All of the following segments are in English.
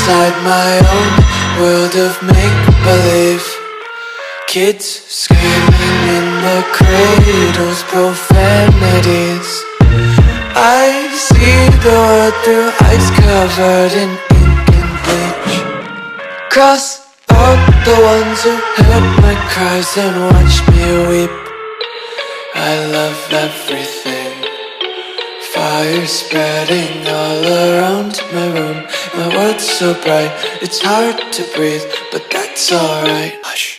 inside my own world of make-believe. Kids screaming in the cradles, profanities. I see the world through eyes covered in ink and bleach. Cross out the ones who heard my cries and watched me weep. I love everything. Fire spreading all around my room. My world's so bright, it's hard to breathe, but that's alright. Hush.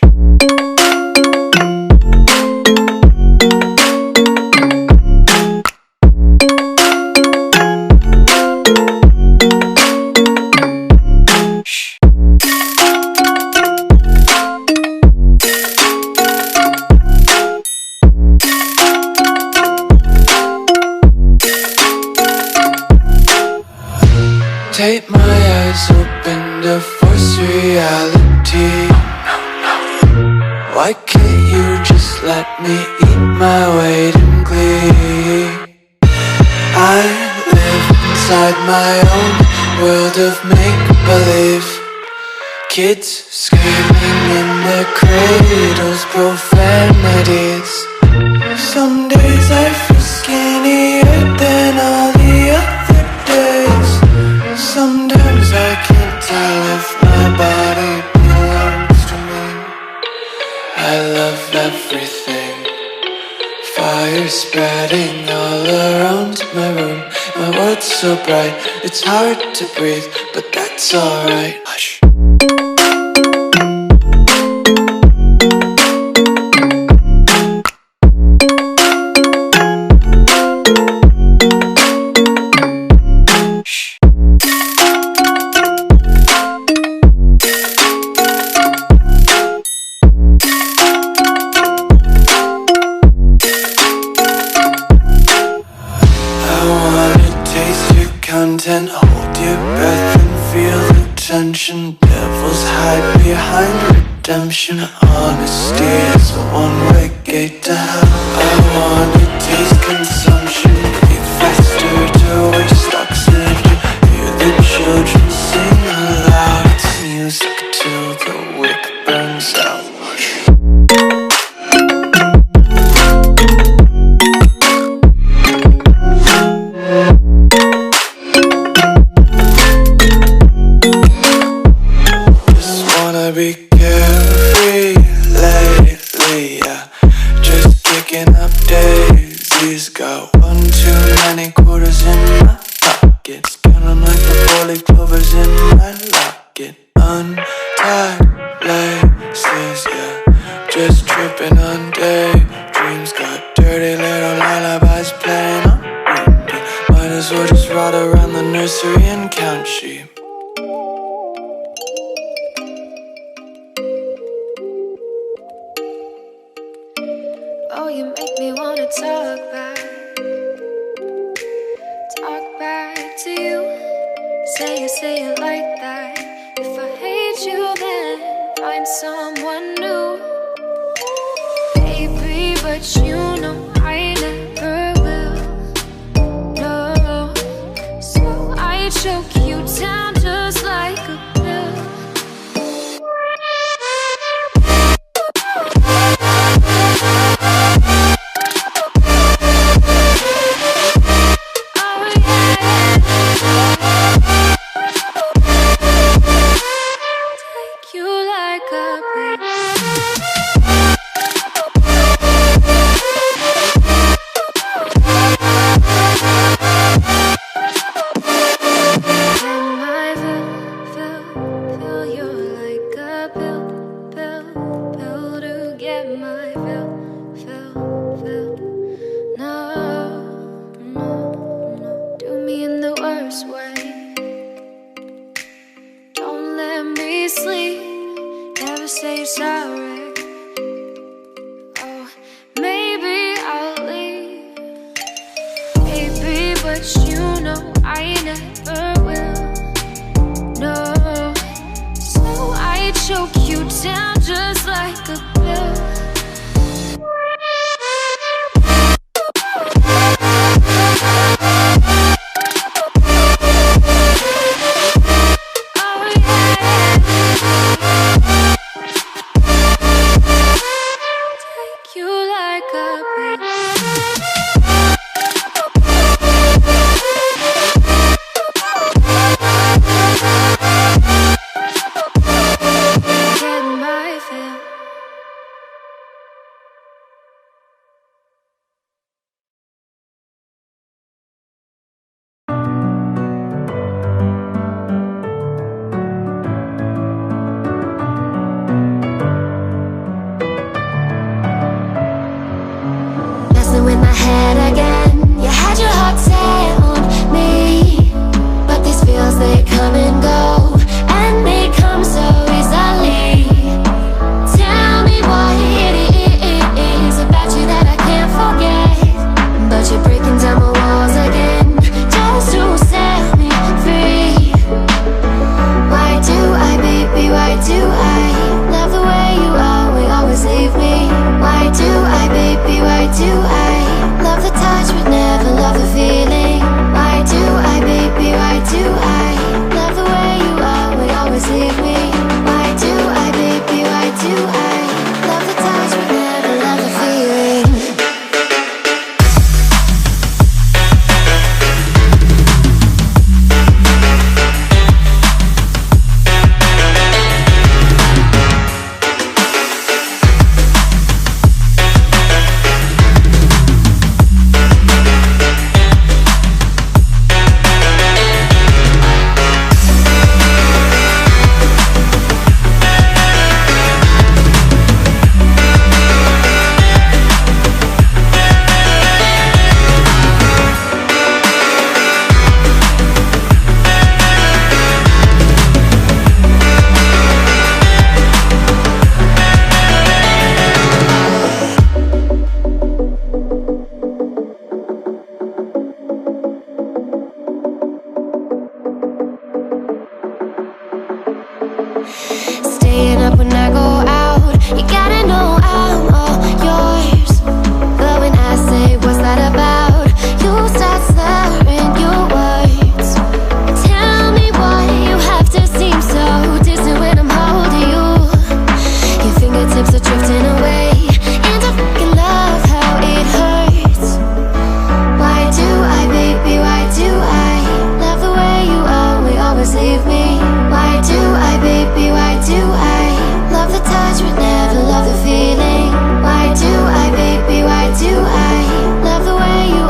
Tape my eyes open to force reality. Why can't you just let me eat my weight in glee? I live inside my own world of make-believe. Kids screaming in their cradles, profanities. Some days I feel skinnier than all the other days. Sometimes I can't tell if my body belongs to me. I love everything. Fire spreading all around my room. My world's so bright, it's hard to breathe, but that's alright. Hush. Hold your breath and feel the tension. Devils hide behind redemption. Honesty is a one-way gate to hell. I wanna taste consumption. Breathe faster to waste oxygen. Hear the children sing aloud. It's music till the wick burns out. Be carefree lately, yeah. Just kicking up daisies. Got one too many quarters in my pockets. Counting like the four-leaf clovers in my locket. Untied laces, yeah. Just tripping on daydreams. Got dirty little lullabies playing on repeat. Might as well just ride around the nursery and count sheep. Oh, you make me wanna talk back to you. Say it like that. If I hate you, then find someone new. Baby, but you know I never will. No, so I choke you down just like a pill. Choke you down just like a pill. Oh yeah. that again. You had your heart set on me, but these feels, they come and go, and they come so easily. Tell me what it is about you that I can't forget, but you're breaking down my walls again, just to set me free. Why do I, baby, why do I love the way you always leave me? Why do I, baby, why do I love the touch but never love the feeling? Why do I, baby, why do I love the way you always leave me? Why do I, baby, why do I love the touch but never love the feeling? Staying up when I go out, you gotta know I'm all yours. But when I say what's that about, you start slurring your words. Tell me why you have to seem so distant when I'm holding you. Your fingertips are drifting away, and I fucking love how it hurts. Why do I, baby, why do I love the way you always leave me? Why do I, baby, why do I love the touch but never love the feeling? Why do I, baby, why do I love the way you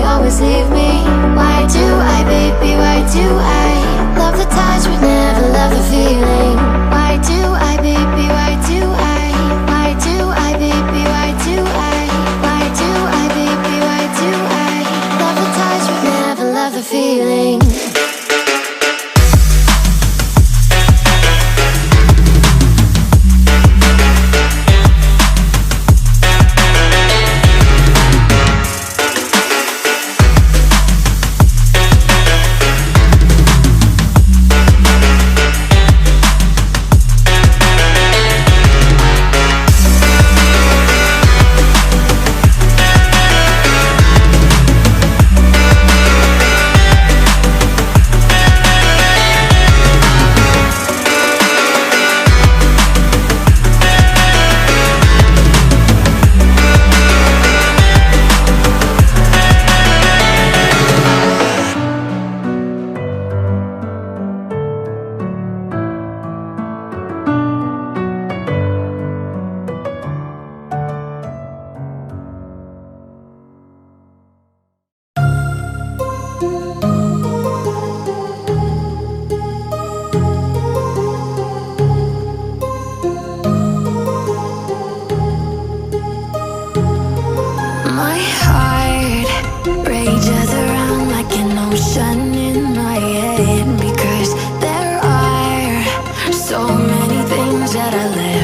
always leave me? Why do I, baby, why do I love the touch but never love the feeling? Why do I, baby, why do I? Why do I, baby, why do I? Why do I, baby, why do I love the touch but never love the feeling? My heart rages around like an ocean in my head, because there are so many things that I live